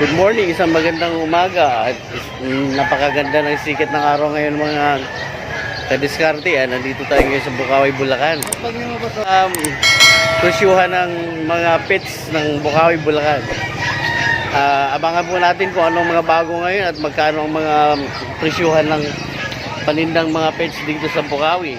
Good morning, isang magandang umaga at napakaganda ng sikat ng araw ngayon mga kadiskarte. Nandito tayo ngayon sa Bukawi, Bulacan. Presyuhan ng mga pets ng Bukawi, Bulacan. Abangan po natin kung anong mga bago ngayon at magkano ang mga presyuhan ng panindang mga pets dito sa Bukawi.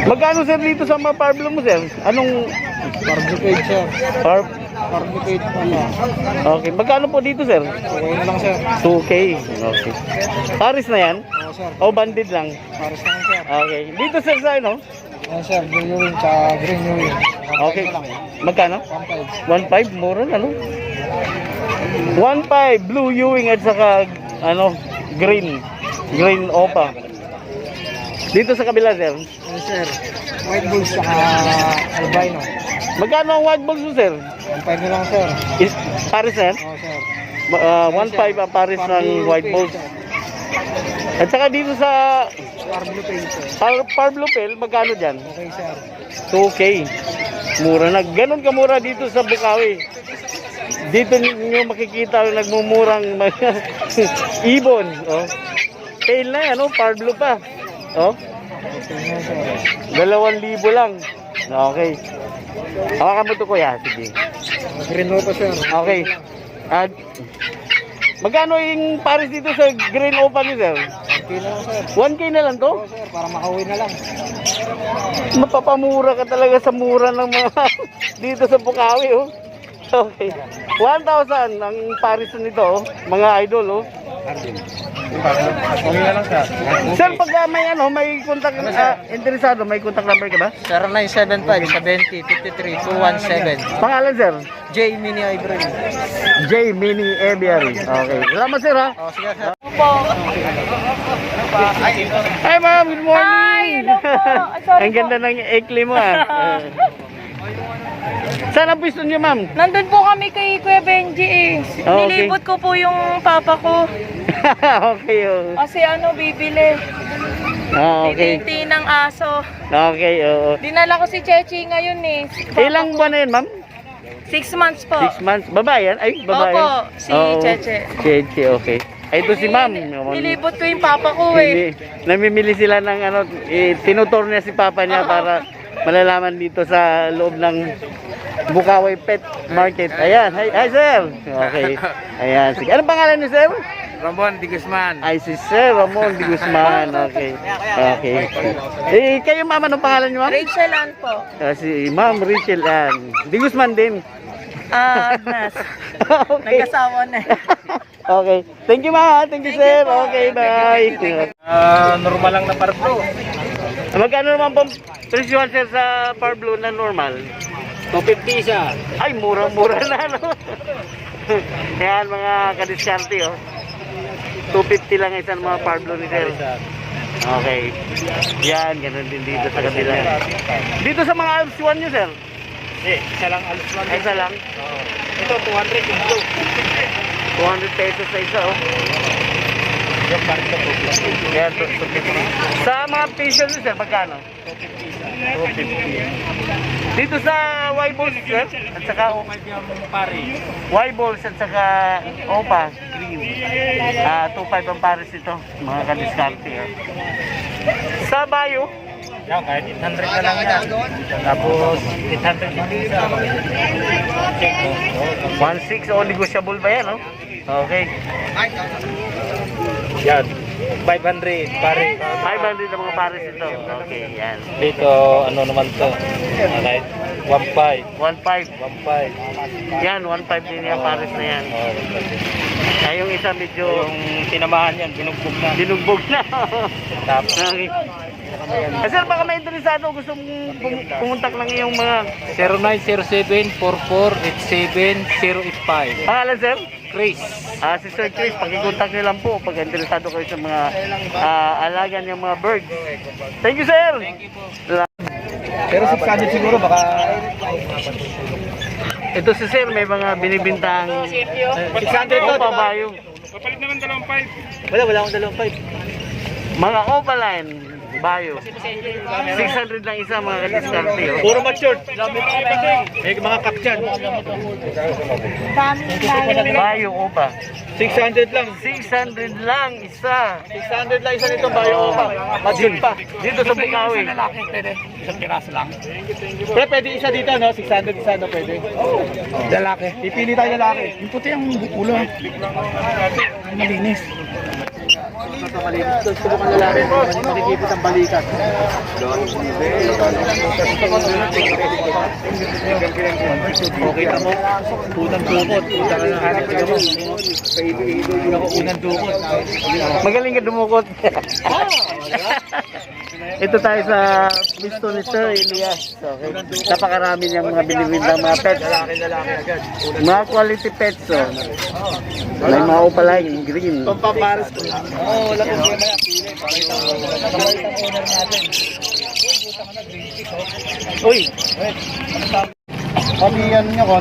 Magkano sir dito sa mga parblo mo sir? Anong Parbicate sir. Parbicate pala. Okay, magkano po dito sir? Okay na lang sir. 2K. Okay. Paris na yan? Oo sir. O banded lang? Paris lang sir. Okay. Dito sir sa ano? Ayan sir, blue urine tsaka green urine. Okay. Magkano? 1.5. 1.5, mura na no? 1.5 blue Ewing at saka ano, green opa. Dito sa kabila sir. Ayan sir, white bulls tsaka albino. Magkano ang white balls mo sir? 1.5 na lang sir. Paris na yan? Oo sir. 1.5 ang Paris ng white balls. At saka dito sa Parblo paint sir. Parblo Pel, magkano dyan? Okay sir. 2K. Mura na. Ganon kamura dito sa Bukawi. Dito niyo makikita ang nagmumurang mga ibon. Oh. Tail na yan, oh. Parblo pa. Oh. Okay na sir. 2,000 lang. Okay. Hawakan mo ito kuya. Sige. Green opa sir. Okay. At magkano yung Paris dito sa green opa ni sir? Okay na lang sir. 1K na lang to? Oo sir, para makauwi na lang. Mapapamura ka talaga sa mura ng mga dito sa Bukawi, oh. Okay. 1,000 ang Paris nito, oh. Mga idol, oh. Okay na lang sir. Sir, pag may ano, may contact, interesado, may contact number ka ba? 0975-70-53-217. Pangalan, sir? J. Mini Ivory. J. Mini Aviary. Okay. Salamat, sir, ha? Oh, sige sir. Hi, ma'am. Good morning. Hi, hello po. Sorry Ang ganda ng ekli mo, ah. Saan ang pwesto niyo, ma'am? Nandun po kami kay Kuya Benji eh. Oh, okay. Nilibot ko po yung papa ko. Okay, oh. Kasi ano, bibili. Okay. Titinti ng aso. Okay, oo. Dinala ko si Chechi ngayon eh. Ilang buwan na yun, ma'am? 6 months po. 6 months. Babae yan? Ay, babae. Opo, si Oo. Cheche. Cheche, okay. Ay, ito si ma'am. Nilibot ko yung papa ko eh. Namimili sila ng ano, tinutor niya si papa niya para malalaman dito sa loob ng Bukawi Pet Market. Ayan, hi sir. Okay. Ayan, sige. Anong pangalan niyo, sir? Ramon Di Guzman. Ay, si Sir Ramon Di Guzman. Okay. Okay. Kayo ma'am, anong pangalan niyo, ma'am? Rachel Ann po. Si Ma'am Rachel Ann. Di Guzman din. Agnes. Okay. Nagkasawa na eh. Okay. Thank you, ma'am. Thank you, sir. Okay, bye. Normal lang na parblo. Magkano naman pong presyohan, sir, sa Parblo na normal? 250 isa. Ay, mura-mura na, no? Yan, mga kadiskarte, oh. 250 lang isang mga Parblo ni sir. Okay. Yan, ganun din dito sa kabila. Dito sa mga Alps 1 nyo, sir? Isa lang alos lang. Ay, isa lang? Ito 200 yung blue. 200 pesos sa isa, oh. Yan, sa mga facial nyo, sir, magkano? 250. Dito sa Y-Balls, sir, at saka Y-Balls at saka Opa, green. 2.5 ang Paris ito, mga kadiskarte. Sa Bayo, Kahit 800 na lang yan. Tapos 800 yung isa. 1.6 o negotiable ba yan, no? Okay. Yan. 500 pare. 500 ang mga Paris ito. Okay, yan. Dito ano naman to? Kahit 1.5. 1.5. 1.5. Yan, 1.5 din yung Paris na yan. Ay, yung isa medyo Yung tinamahan yan, binugbog na. dinugbog na. Tapos Okay. Sir, baka may interesado gusto mong pumuntak lang yung mga 0907-4487-085. pangalan, sir? Chris. Si Sir Chris, pakikontak niyo lang po pag interesado kayo sa mga alaga niyang mga birds. Thank you, sir! Pero 600 siguro, baka... Ito si sir, may mga binibintang 600 to, pabayo. Wala akong 2.5. Mga opaline, bayo. 600 lang isa mga kadiskarte. Oh. Puro matured. May mga kap dyan. Bayo opa. 600 lang. 600 lang isa. 600 lang isa nitong bayo pa. Matured pa. Dito sa Bukawi. Isang piraso lang. Pero pwede isa dito, no? 600 isa na pwede. Lalaki. Pipili tayo lalaki. Yung puti ang ulo. Malinis. Subukan lalaki. Makikipit ang balikat. Okay na mo. Unang dukot. Unang dukot. Magaling ka dumukot. Ito tayo sa misto ni Sir Elias. Okay. Napakarami niyang mga binibintang mga pets. Lalaki agad. Mga quality pets. Oh. May mga opaline, green. Pampapares ko lang. Oo, wala kang problema. Uy! Pamiyan niyo ko.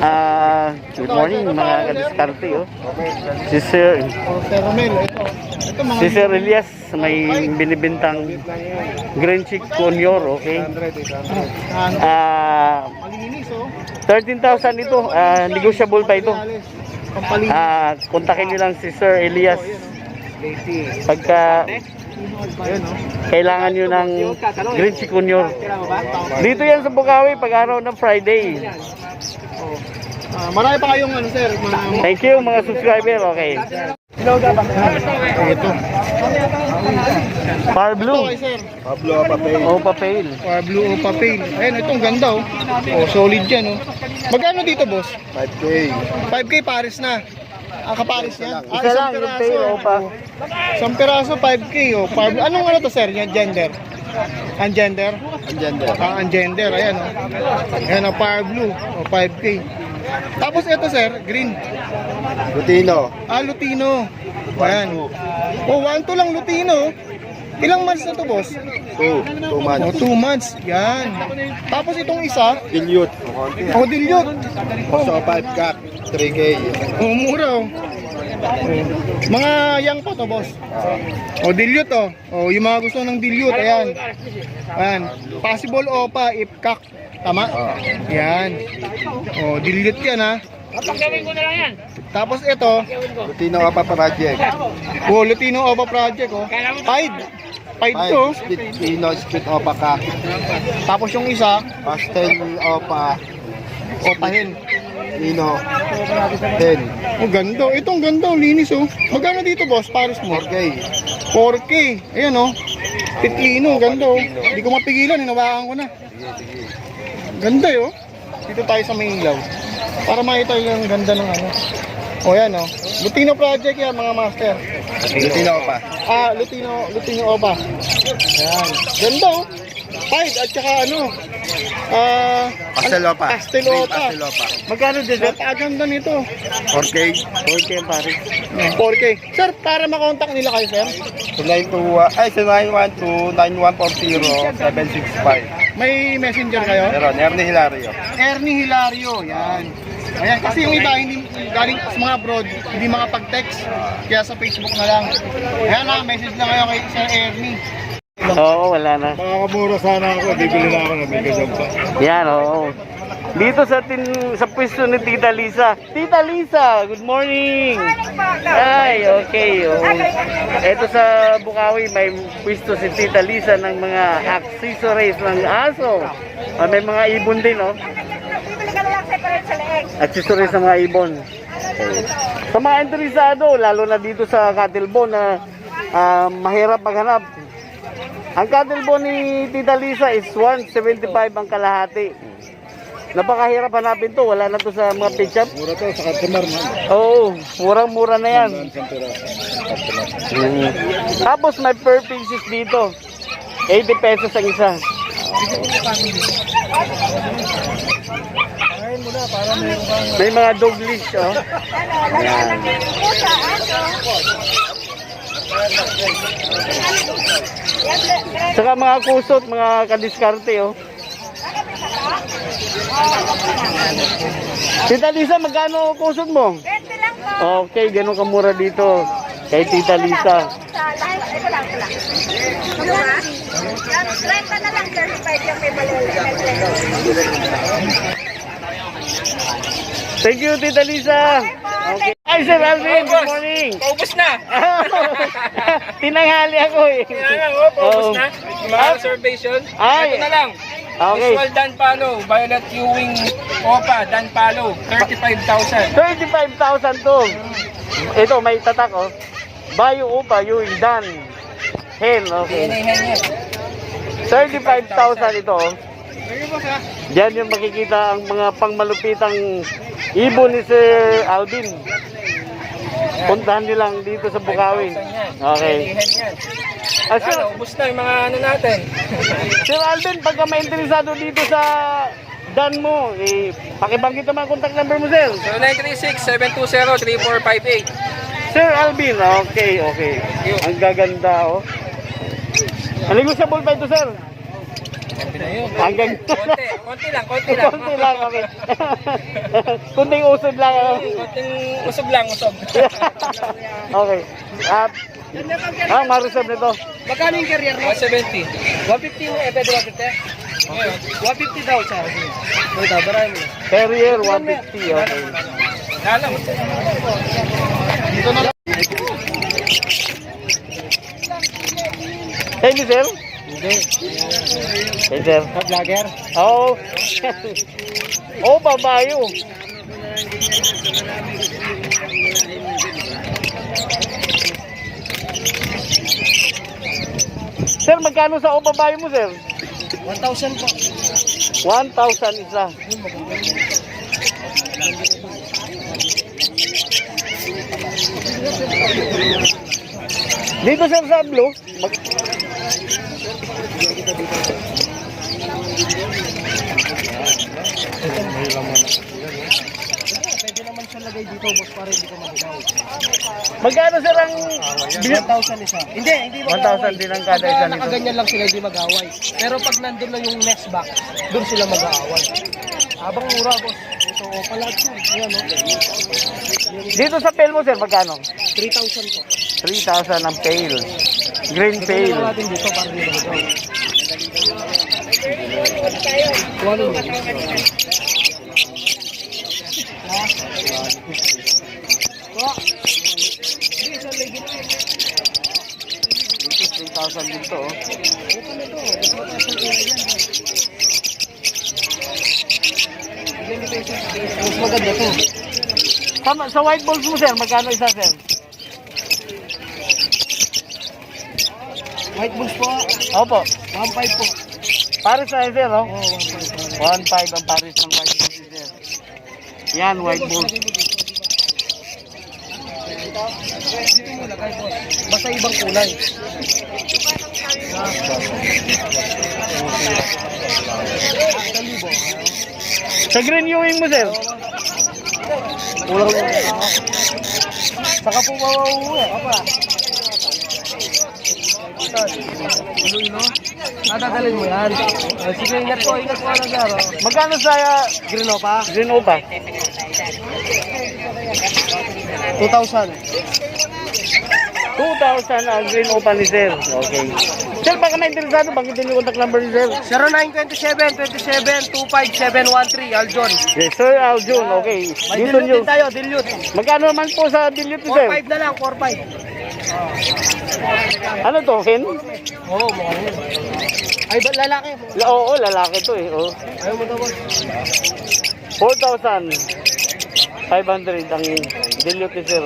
Good morning mga kadiskarte. Oh. Si Sir Sir Romel, ito mga Si Sir Elias may binibintang green chick conure, okay? malinis oh. 13,000 ito, negotiable pa ito. Pampalinis. Kontakin niyo lang si Sir Elias pagka kailangan niyo ng green chick conure. Dito yan sa Bukawi pag araw ng Friday. Marami pa kayong ano sir, Thank you mga subscriber, okay. ito. Far Blue, Okay sir. Opa Pale. Blue o papel. Ayun, ito ang ganda oh. Oh, solid yan oh. Magkano dito boss? 5K. 5K pares na. Kapares yan? Isa lang yung Pale Opa. Isang piraso 5K oh. Blue. Anong ano to sir? Yan gender? Ang gender? Gender. Ang gender, ayan oh. Ayan ang Fire Blue, oh, 5K. Tapos ito sir, green. Lutino. Lutino. Ayan. Oh, 1-2 lang Lutino. Ilang months na to boss? 2 months. Oh, 2 months. Yan. Tapos itong isa, Dilute. oh, dilute. So 5 cat. 3K. Oh, mura oh. Mga young pa to boss. Oh, dilute oh. Oh, yung mga gusto ng dilute, ayan. Ayan. Possible opa if cock. Tama? Yan. Oh, dilute yan ha. Tapos ito, Lutino Apa Project. oh, Lutino Opa Project oh. Pied. Pied to. 5 split Pino, split Opa Kak. Tapos yung isa, Pastel Opa. Opa hen. Pino. 10. Oh, ganda. Itong ganda, oh, linis oh. Magkano dito boss? Paris mo? 4K. 4K. Ayan oh. Titlino, ganda oh. Hindi ko mapigilan, hinawakan ko na. Ganda oh. Dito tayo sa may ilaw. Para makita yung ganda ng ano. O yan oh. Lutino Project yan mga master. Lutino Opa. Lutino Opa. Yan. Ganda oh. Pied at saka ano. Pastel Opa. Pastel Green Opa. Pastel Opa. Magkano dyan? Napakaganda nito. 4K. 4K pare. 4K. Sir, para makontak nila kayo sir, So 912-912-9140-765. may messenger kayo? Meron. Ernie Hilario. Ernie Hilario, yan. Ayan, kasi yung iba hindi galing sa mga abroad, hindi makapag-text. Kaya sa Facebook na lang. Ayan na, message lang kayo kay Sir Ernie. Oo, wala na. Makakamura sana ako. Bibili na ako ng bigasog pa. Yan, oo. Dito sa pwesto ni Tita Lisa. Tita Lisa, good morning! Ay, okay. Oh. Ito sa Bukawi, may pwesto si Tita Lisa ng mga accessories ng aso. May mga ibon din, oh. Accessories ng mga ibon. Okay. Sa mga interesado, lalo na dito sa Cattlebaw na mahirap maghanap. Ang Cattlebaw ni Tita Lisa is 175 ang kalahati. Napakahirap hanapin to, wala na to sa mga pet shop. Mura to sa customer man. Oo, murang-mura na yan. Tapos may per pieces dito. 80 pesos ang isa. May mga dog leash, oh. Yan. Saka mga kusot, mga kadiskarte, oh. Tita Lisa, magkano kusot mo? 20 lang po. Okay, ganun kamura dito. Kay Tita Lisa. Ito lang. 30 na lang, 35 yung may balula. Thank you, Tita Lisa. Okay. Ay, Sir Alvin, good morning. Paubos na. Tinanghali ako eh. Kaya nga, paubos na. Mga observation. Ay. Ito na lang. Okay. Visual Dan Palo, Violet Ewing Opa, Dan Palo, 35,000. 35,000 to. Ito, may tatak, oh. Bayo upa, yung dan. Hen, okay. Hinahan yan. 35,000 ito, oh. Diyan yung makikita ang mga pangmalupitang ibon ni Sir Alvin. Puntahan nilang dito sa Bukawi. Okay. Hinahan yan. Ah, Sir, Ano, ubos na yung mga ano natin. Sir Alvin, pagka may interesado dito sa dan mo, pakibanggit naman ang contact number mo, Sir. 0936-720-3458. Sir Alvin, okay. Ang gaganda, oh. Ano yung sa ball pa ito, Sir? Hanggang... Konti lang. Konti lang, okay. Kunting usod lang, ano. Konting usog lang, usog. Okay. Ma-reserve nito. Magkano yung carrier mo? 170. 150 mo, pwede 150? 150 daw, sir. Ito, barami. Carrier, 150, okay. Alam. Dito na lang. Thank you, Sir. Hindi. Hey, Sir. Vlogger? Oo. Oh, babayo. Sir, magkano sa babayo mo, Sir? 1,000 po. 1,000 isa. Dito, Sir, sa blue. Pwede naman siya lagay dito, boss, para hindi ka mabigaw. Magkano, Sir, ang... 1,000 isa. Hindi 1,000 din ang kada isa nito. Nakaganyan lang sila, hindi mag-away. Pero pag nandun na yung next back, doon sila mag-aaway. Habang mura, boss. Ito, palag yun. Ayan, no? Dito sa pail mo, Sir, magkano? 3,000 po. 3,000 ang pail. Green pail. Ito natin dito para hindi mag-aaway. Walo mo. Dito, 3,000 dito, oh. Mas maganda to. Sa white balls mo, Sir, magkano isa, Sir? White bulls po, Opo. 1,500 po. Paris na yun, Sir, oh. Oo, 1,500. 1,500 ang Paris ng white balls, Sir. Yan, white balls. Dito mo lagay, boss. Basta ibang kulay. Sa green Ewing mo, Sir? Kulang lang. Saka po mawawuwi. Apa? Iloilo? Dadalhin mo yan. Sige, ingat po na, sir. Magkano sa Green pa? green Opa? 2,000. 2,000 ang green Opa ni Sir. Okay. Sir, baka may interesado, banggitin yung contact number ni Sir. 0927-27-25713, Aljon. Yes, Sir Aljun, okay. May Dito dilute nyo. din tayo, dilute. Magkano naman po sa dilute ni Sir? 4,500 na lang, 4,500. Ano to, hen? Oo, mukhang yun. Ay, ba, lalaki? Oo, lalaki to eh. Oh. Ayaw mo daw, boss. 4,500 ang dilute ni Sir.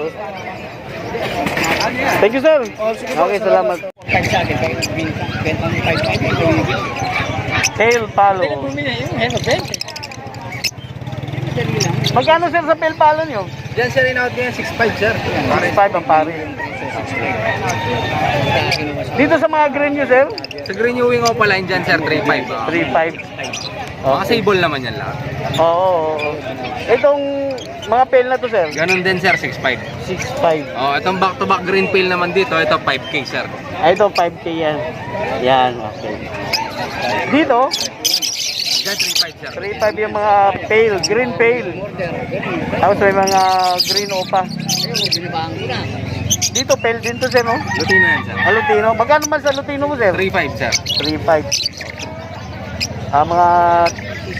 Thank you, Sir. Okay, salamat. Tail palo. Magkano, Sir, sa tail palo nyo? Diyan sir, in-out niya, 6.5 sir. 6,500 ang pare. Dito sa mga green nyo, Sir? Sa Green Ewing Opa line dyan sir, 3.5. 3,500. Mga sable naman yan lahat. Oo. Itong mga pail na to, sir? Ganon din sir, 6.5. 6.5. Oh, itong back-to-back green pail naman dito, ito 5K sir. Ito, 5K yan. Yan, okay. Dito, Yan 3.5 sir. 3.5 yung mga pail, green pail. Tapos may mga green opa. Dito, pail din to, sir, no? Lutino yan sir. Lutino. Magkano man sa Lutino mo, sir? 3.5 sir. 3.5. Mga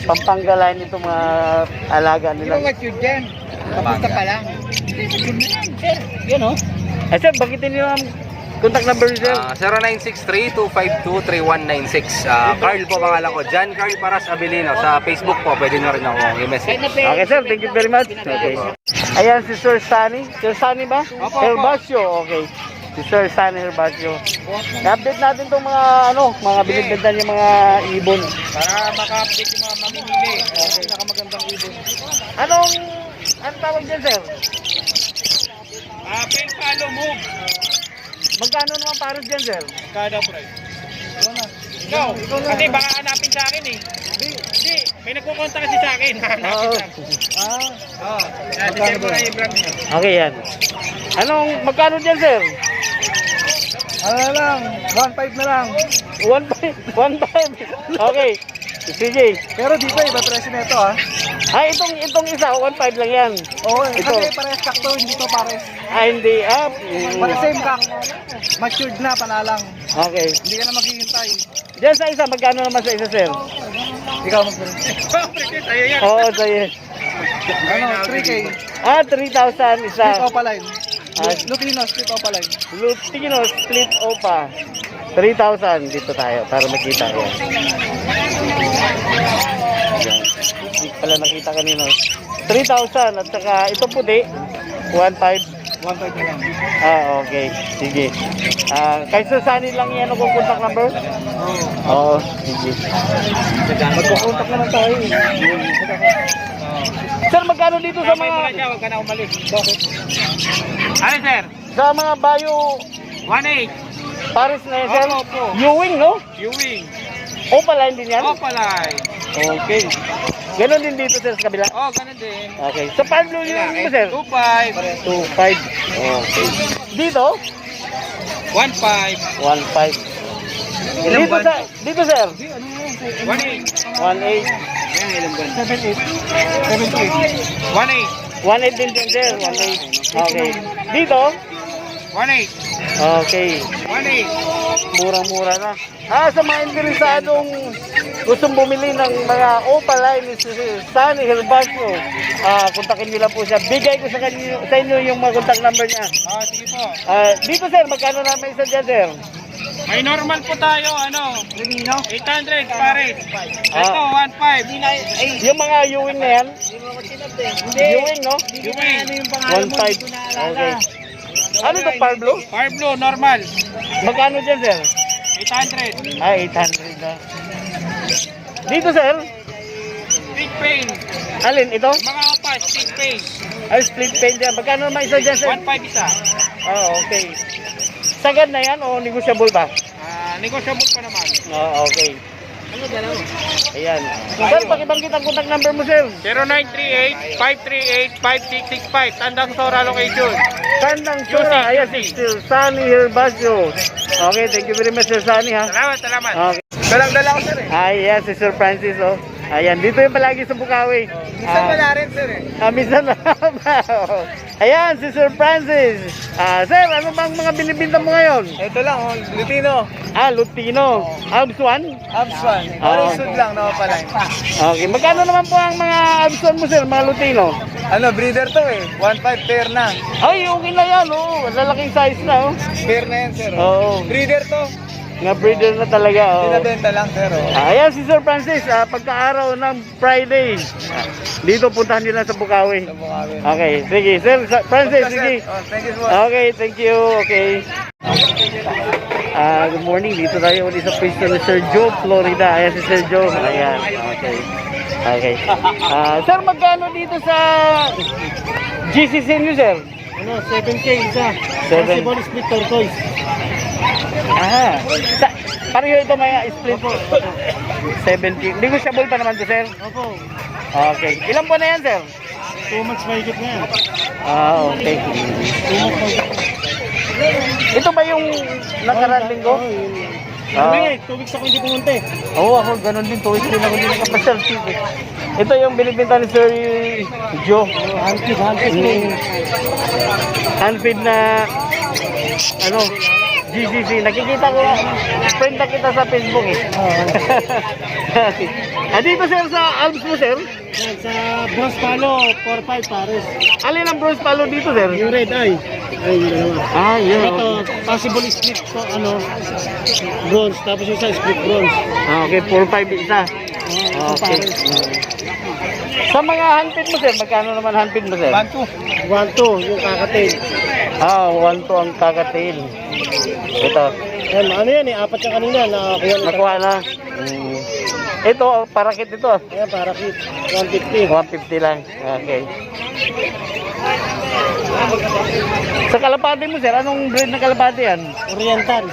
pampanggalan nito mga alaga nila. Mature dyan. Kapunta pa lang. Yan, no? Sir, bagitin niyo ang contact number niyo, sir. 0963-252-3196. Carl po pangalan ko. John Carl Paras Abilino. Sa Facebook po, pwede nyo rin ako i-message. Okay, sir. Thank you very much. Okay. Ayan si Sir Sunny. Sir Sunny ba? Opo, Herbacio. Okay. Si Sir Sunny Herbacio. I-update natin itong mga mga binibenta niya mga ibon. Para maka-update yung mga mamimili. Okay. Pinakamagandang ibon. Anong tawag dyan, sir? Pen follow move. Magkano naman pares dyan, sir? Kada price. Ikaw, kasi baka hanapin sa akin eh. Hindi, may nagkukontak kasi sa akin. Oo. Oo. Yan, mo na yung brand nyo. Okay, yan. Magkano dyan, sir? Ano na lang, 1.5 na lang. 1.5. 1.5. Okay. Sige. Pero dito iba presyo na ito, ha. Itong isa, 1.5 lang yan. Oo, Ito. kasi parehas kakto, hindi to pares. Hindi. Same kak. Matured na, panalang. Okay. Hindi ka na maghihintay. Diyan sa isa, magkano naman sa isa, sir? Ikaw mag-bring. Sa'yo yan. Oo, sa'yo. Ano, 3K. 3,000 isa. Split opaline. Ah. Lutino, split opaline. Lutino, split opa. 3,000 dito tayo para makita ko. Yan. Hindi pala nakita kanina. 3,000 at saka itong puti, 1,500. 1.5 na lang. Okay. Sige. Kay Susani lang yan ang contact number? Oo. Sige. Magkukontak naman tayo. Sir, magkano dito sa mga Huwag ka na umalis. Bakit? Ano sir? sa mga bayo 1.8. Paris na yan, sir? Opo. Ewing, no? Ewing. Opaline din yan? Opalay. Okay. Ganon din dito, sir, sa kabila. Oh, ganun din. Okay. Sa Pablo yung mo, sir? 2.5. 2.5. Okay. Dito? 1.5. 1.5. Dito, sir? 1.8. 1.8. 1.8. 1.8 din dyan, sir. 1.8. Okay. Dito? 1.8. Okay. 1.8. Murang-mura na. Sa mga interesadong gustong bumili ng mga opaline ni Sunny Herbacio, kontakin nyo lang po siya. Bigay ko sa inyo yung mga contact number niya. Sige po. Dito, sir, magkano na may isa dyan, sir? May normal po tayo, 800 pares. Ito, 1.5. Yung mga Ewing na yan? Ewing, no? Ewing. 1.5. Okay. Ano ito, Pablo? Parblo, normal. Magkano dyan, sir? 800. 800 na. Dito, sir? Big pain. Alin, ito? Mga opas, big pain. Split paint dyan. Magkano naman isa dyan, sir? 1.5 isa. Okay. Sagad na yan o negotiable ba? Negotiable pa naman. Okay. Ayan. Sir, pakibanggit ang contact number mo, sir. 0938-538-5665. Tandang Sora location. Tandang Sura. Ayan, si Sir Sunny Herbacio. Okay, thank you very much, Sir Sunny, ha? Salamat. Okay. Dalang-dala ko, sir, eh. Ayan, si Sir Francis, oh. Ayan, dito yung palagi sa Bukawi. Minsan wala rin, sir, eh. Minsan na. Ayan, si Sir Francis. Sir, ano bang mga binibinta mo ngayon? Ito lang, Lutino. Lutino. Alps 1? Abs 1. Parisod lang, no, opaline. Okay, magkano naman po ang mga Alps 1 mo, sir, mga Lutino? Ano, breeder to, eh. 1.5 pair na. Ay, okay na yan, oh. Lalaking size na, oh. Pair na yan, sir. Oo. Breeder to. Nga breeder na talaga, oh. Pinabenta lang, sir, oh. Ayan si Sir Francis, pagka-araw ng Friday. Dito puntahan nila sa Bukawi. Sa Bukawi. Okay, sige. Sir Francis, sige. Oh, thank you so much. Okay, thank you. Okay. Good morning. Dito tayo ulit sa pwesto ni Sir Joe, Florida. Ayan si Sir Joe. Ayan. Okay. Okay. Sir, magkano dito sa GCC niyo, sir? Ano, 7K isa. 7. Split tortoise. Ah, pareho ito may split po. 70. Negotiable pa naman to, sir. Opo. Okay. Ilan po na yan, sir? 2 months mahigit na yan. Ah, okay. Ito ba yung nakaraan linggo? Ah. 2 weeks ako hindi pumunta eh. Oo, ako ganun din. 2 weeks din ako din nakapasyal. Ito yung binibinta ni Sir Joe. Handfeed Handfeed na ano, GCC. Nakikita ko, friend na kita sa Facebook eh. Dito sir sa Alps mo sir? Yan, sa Bronze Palo, 4-5 pares. Alin ang bronze palo dito sir? Yung red eye. Ay, yung dalawa. Ah, yun. Ito, possible split to, bronze. Tapos yung sa split bronze. Ah, okay, 4-5 isa. Okay. Sa mga handpid mo sir, magkano naman handpid mo sir? 1-2, yung kakatail. Ah, 1-2 ang kakatail. Ito, Yan, ano yan eh, 4 yung kanina. Nakakuha na. nakuha na. Ito, parakit ito. Ayan, para kit. 150. 150 lang. Okay. Sa kalapati mo sir, anong breed ng kalapati yan? Oriental.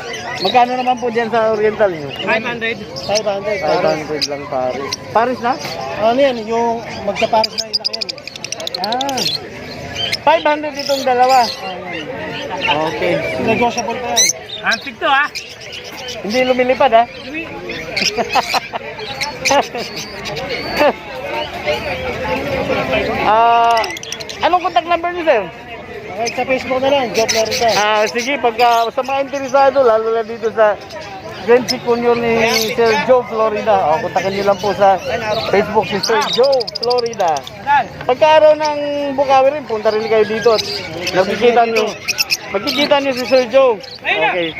Magkano naman po dyan sa oriental nyo? 500. 500. Pares. 500 lang Paris. Paris na? Ano yan, yung magka-pares na ilaki yan eh. Ah. 500 itong dalawa. Okay. Negotiable pa yan. Antik to ha. Hindi lumilipad ha? Anong contact number niyo sir? Okay, sa Facebook na lang, Job Florida. Sige, pagka sa mga interesado, lalo na dito sa Grand Junior ni Sir Joe Florida. Kontakin niyo lang po sa Facebook si Sir Joe Florida. Pagka araw ng Bukawi rin, punta rin kayo dito at magkikita niyo si Sir Joe. Okay.